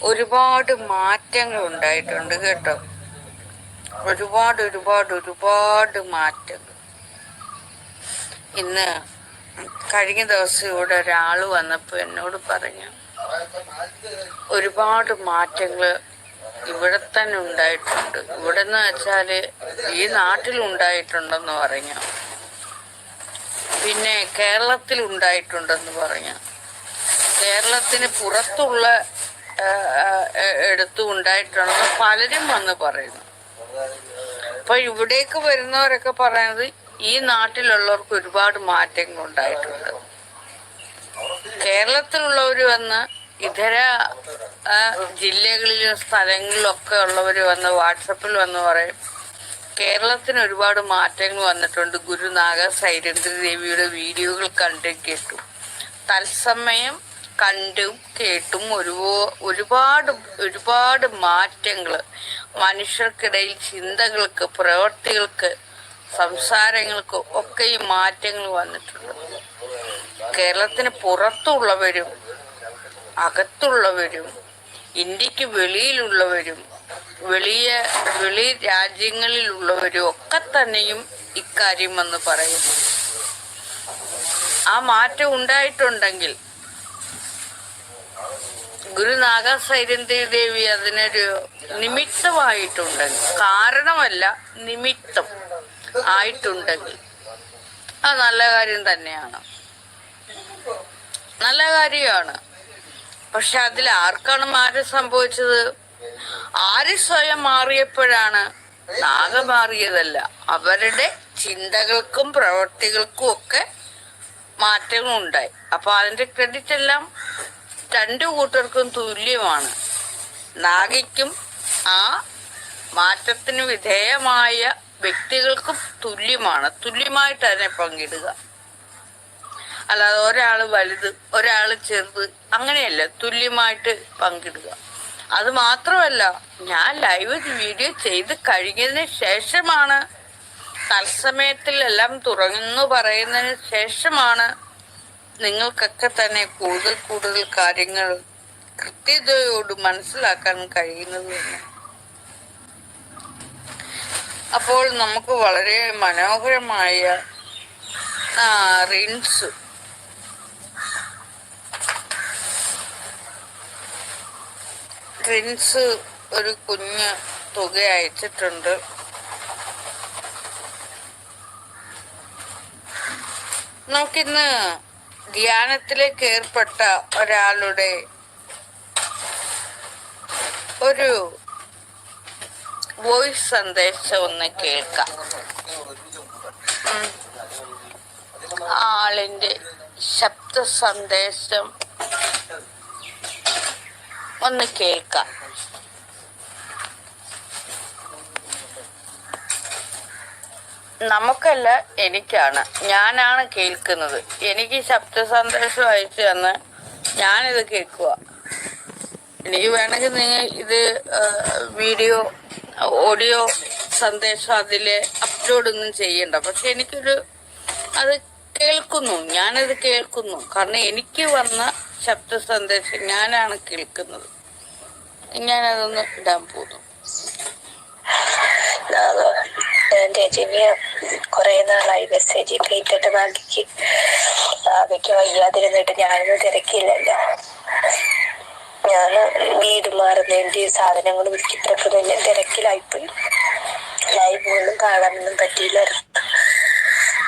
ഒരുപാട് മാറ്റങ്ങൾ ഉണ്ടായിട്ടുണ്ട് കേട്ടോ. ഒരുപാട് മാറ്റങ്ങൾ. ഇന്ന് കഴിഞ്ഞ ദിവസം ഇവിടെ ഒരാൾ വന്നപ്പോൾ എന്നോട് പറഞ്ഞു, ഒരുപാട് മാറ്റങ്ങൾ ഇവിടെ തന്നെ ഉണ്ടായിട്ടുണ്ട്. ഇവിടെ എന്ന് വെച്ചാല് ഈ നാട്ടിലുണ്ടായിട്ടുണ്ടെന്ന് പറഞ്ഞു, പിന്നെ കേരളത്തിൽ ഉണ്ടായിട്ടുണ്ടെന്ന് പറഞ്ഞു, കേരളത്തിന് പുറത്തുള്ള എടുത്തും ഉണ്ടായിട്ടുണ്ടെന്ന് പലരും വന്ന് പറയുന്നു. അപ്പൊ ഇവിടേക്ക് വരുന്നവരൊക്കെ പറയുന്നത് ഈ നാട്ടിലുള്ളവർക്ക് ഒരുപാട് മാറ്റങ്ങൾ ഉണ്ടായിട്ടുണ്ട്. കേരളത്തിലുള്ളവർ വന്ന് ഇതര ജില്ലകളിലും സ്ഥലങ്ങളിലൊക്കെ ഉള്ളവർ വന്ന് വാട്സപ്പിൽ വന്ന് പറയും, കേരളത്തിന് ഒരുപാട് മാറ്റങ്ങൾ വന്നിട്ടുണ്ട്. ഗുരുനാഗ സൈരന്ധ്രി ദേവിയുടെ വീഡിയോകൾ കണ്ടും കേട്ടും തത്സമയം കണ്ടും കേട്ടും ഒരുപാട് മാറ്റങ്ങൾ മനുഷ്യർക്കിടയിൽ ചിന്തകൾക്ക്, പ്രവൃത്തികൾക്ക്, സംസാരങ്ങൾക്ക് ഒക്കെ ഈ മാറ്റങ്ങൾ വന്നിട്ടുണ്ട്. കേരളത്തിന് പുറത്തുള്ളവരും അകത്തുള്ളവരും ഇന്ത്യക്ക് വെളിയിലുള്ളവരും വെളി രാജ്യങ്ങളിലുള്ളവരും ഒക്കെ തന്നെയും ഇക്കാര്യം എന്ന് പറയുന്നു. ആ മാറ്റം ഉണ്ടായിട്ടുണ്ടെങ്കിൽ ഗുരുനാഗ സൈരന്ധ്രി ദേവി അതിനൊരു നിമിത്തമായിട്ടുണ്ടെങ്കിൽ, കാരണമല്ല നിമിത്തം ആയിട്ടുണ്ടെങ്കിൽ അത് നല്ല കാര്യം തന്നെയാണ്, നല്ല കാര്യമാണ്. പക്ഷെ അതിൽ ആർക്കാണ് മാറ്റം സംഭവിച്ചത്? ആര് സ്വയം മാറിയപ്പോഴാണ്? നാഗ മാറിയതല്ല, അവരുടെ ചിന്തകൾക്കും പ്രവൃത്തികൾക്കും ഒക്കെ മാറ്റങ്ങൾ ഉണ്ടായി. അപ്പൊ അതിന്റെ ക്രെഡിറ്റ് എല്ലാം രണ്ടു കൂട്ടർക്കും തുല്യമാണ്. നാഗയ്ക്കും ആ മാറ്റത്തിന് വിധേയമായ വ്യക്തികൾക്കും തുല്യമാണ്. തുല്യമായിട്ട് അതിനെ പങ്കിടുക, അല്ലാതെ ഒരാള് വലുത് ഒരാള് ചെറുത് അങ്ങനെയല്ല, തുല്യമായിട്ട് പങ്കിടുക. അത് മാത്രമല്ല, ഞാൻ ലൈവ് വീഡിയോ ചെയ്ത് കഴിഞ്ഞതിന് ശേഷമാണ്, തത്സമയത്തിൽ എല്ലാം തുറന്നു പറയുന്നതിന് ശേഷമാണ് നിങ്ങൾക്കൊക്കെ തന്നെ കൂടുതൽ കാര്യങ്ങൾ കൃത്യതയോട് മനസ്സിലാക്കാൻ കഴിയുന്നത് തന്നെ. അപ്പോൾ നമുക്ക് വളരെ മനോഹരമായ റിൻസ് ഒരു കുഞ്ഞ് തുക അയച്ചിട്ടുണ്ട്. നമുക്കിന്ന് ധ്യാനത്തിലേക്ക് ഏർപ്പെട്ട ഒരാളുടെ ഒരു വോയിസ് സന്ദേശം ഒന്ന് കേൾക്കാം. ആളിന്റെ ശബ്ദ സന്ദേശം ഒന്ന് കേൾക്കാം. നമുക്കല്ല, എനിക്കാണ്, ഞാനാണ് കേൾക്കുന്നത്. എനിക്ക് ശബ്ദ സന്ദേശം അയച്ചു തന്ന് ഞാനിത് കേൾക്കുക. എനിക്ക് വേണമെങ്കിൽ നിങ്ങൾ ഇത് വീഡിയോ ഓഡിയോ സന്ദേശം അതില് അപ്ലോഡ് ഒന്നും ചെയ്യണ്ട. പക്ഷെ അത് കേൾക്കുന്നു, ഞാനത് കേൾക്കുന്നു. കാരണം എനിക്ക് വന്ന ശബ്ദ സന്ദേശം ഞാനാണ് കേൾക്കുന്നത്. ഞാനതൊന്ന് ഇടാൻ പോകുന്നു. രജനിയ കുറെ നാളായി മെസ്സേജ് കേട്ടിട്ട് നാഗയ്ക്ക് വയ്യാതിരുന്നിട്ട് ഞാനൊന്നും തിരക്കില്ലല്ലോ. ഞാന് വീട് മാറുന്നതിന്റെ സാധനങ്ങൾ വിളിക്കപ്പെടുന്നതിന്റെ തിരക്കിലായിപ്പോയി. ലൈവ് ഒന്നും കാണാനൊന്നും പറ്റിയില്ലായിരുന്നു.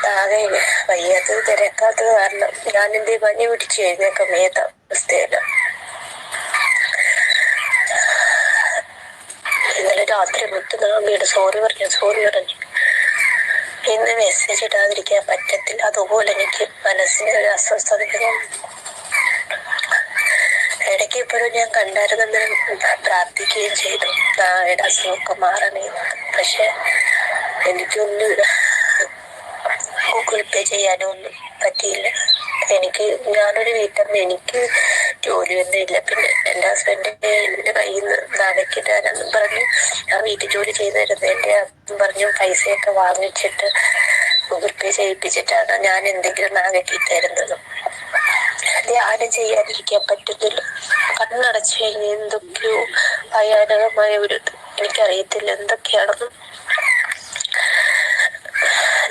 നാഗെ വയ്യാത്തത് തിരക്കാത്തത് കാരണം ഞാൻ എന്റെ പനി പിടിച്ച് എഴുന്നേക്കാൻ വയ്യാത്ത അവസ്ഥയല്ല. ഇന്നലെ രാത്രി മുത്തുനാഗയോട് സോറി പറഞ്ഞു. ഇന്ന് മെസ്സേജ് ഇടാതിരിക്കാൻ പറ്റത്തില്ല. അതുപോലെ എനിക്ക് മനസ്സിന് ഒരു അസ്വസ്ഥത. ഇടയ്ക്ക് ഇപ്പോഴും ഞാൻ കണ്ടായിരുന്നെന്ന് പ്രാർത്ഥിക്കുകയും ചെയ്തു, നാഗയുടെ അസുഖമൊക്കെ മാറണേ. പക്ഷെ എനിക്കൊന്നും ഗൂഗിൾ പേ ചെയ്യാനോ ഒന്നും പറ്റിയില്ല. ഞാനൊരു വീട്ടമ്മ, എനിക്ക് ജോലിയൊന്നും ഇല്ല. പിന്നെ എന്റെ ഹസ്ബൻഡ് എന്റെ കയ്യിൽ നിന്ന് നാഗയ്ക്ക് ഇടാനെന്നും പറഞ്ഞു ഞാൻ വീട്ടിൽ ജോലി ചെയ്തു തരുന്നത്. എന്റെ ഹസ്ബൻഡ് പറഞ്ഞു പൈസയൊക്കെ വാങ്ങിച്ചിട്ട് ഗൂഗിൾ പേ ചെയ്യിപ്പിച്ചിട്ടാണ് ഞാൻ എന്തെങ്കിലും നാഗയ്ക്ക് ഇട്ടായിരുന്നത്. ധ്യാനം ചെയ്യാതിരിക്കാൻ പറ്റുന്നില്ല. കണ്ണടച്ചു കഴിഞ്ഞ് എന്തൊക്കെയോ ഭയാനകമായ ഒരു എനിക്കറിയത്തില്ല എന്തൊക്കെയാണെന്നും.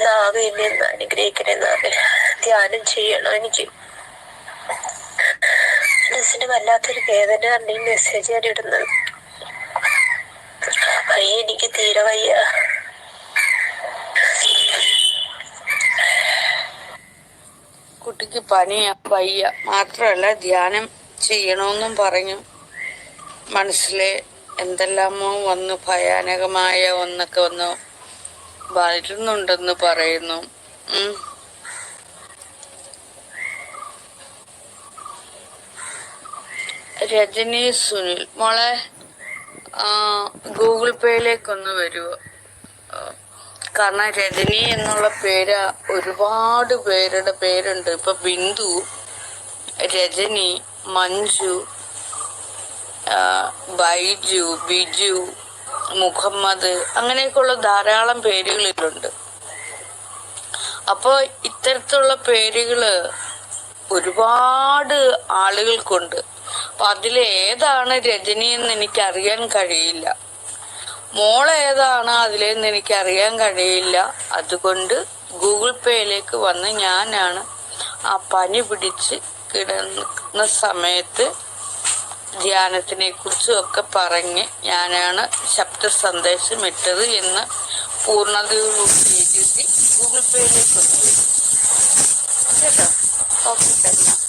നാവ് എന്നെ ഒന്ന് അനുഗ്രഹിക്കണേ നാവെ. ധ്യാനം ചെയ്യണം എനിക്ക്. മനസ്സിന് വല്ലാത്തൊരു വേദനയാണ് ഈ മെസ്സേജ് ഞാൻ ഇടുന്നത്. വയ്യ, എനിക്ക് തീരെ വയ്യ. കുട്ടിക്ക് പനിയാ, വയ്യ. മാത്രമല്ല ധ്യാനം ചെയ്യണമെന്നും പറഞ്ഞു. മനസ്സിലെ എന്തെല്ലാമോ വന്ന് ഭയാനകമായ ഒന്നൊക്കെ വന്ന് വരുന്നുണ്ടെന്ന് പറയുന്നു. രജനി സുനിൽ മോളെ ഗൂഗിൾ പേയിലേക്കൊന്ന് വരുമോ? കാരണം രജനി എന്നുള്ള പേര് ഒരുപാട് പേരുടെ പേരുണ്ട്. ഇപ്പൊ ബിന്ദു, രജനി, മഞ്ജു, ബൈജു, ബിജു, മുഹമ്മദ്, അങ്ങനെയൊക്കെയുള്ള ധാരാളം പേരുകളിലുണ്ട്. അപ്പൊ ഇത്തരത്തിലുള്ള പേരുകള് ഒരുപാട് ആളുകൾക്കുണ്ട്. അപ്പൊ അതിലേതാണ് രജനി എന്ന് എനിക്കറിയാൻ കഴിയില്ല. മോളേതാണ് അതിലെന്ന് എനിക്കറിയാൻ കഴിയില്ല. അതുകൊണ്ട് ഗൂഗിൾ പേയിലേക്ക് വന്ന് ഞാനാണ് ആ പനി പിടിച്ച് കിടന്ന സമയത്ത് ധ്യാനത്തിനെ കുറിച്ചും ഒക്കെ പറഞ്ഞ് ഞാനാണ് ശബ്ദ സന്ദേശം ഇട്ടത് എന്ന് പൂർണ്ണതയോടുകൂടി എഴുതി ഗൂഗിൾ പേയിലേക്ക് വന്നു കേട്ടോ. ഓക്കെ തന്നെ.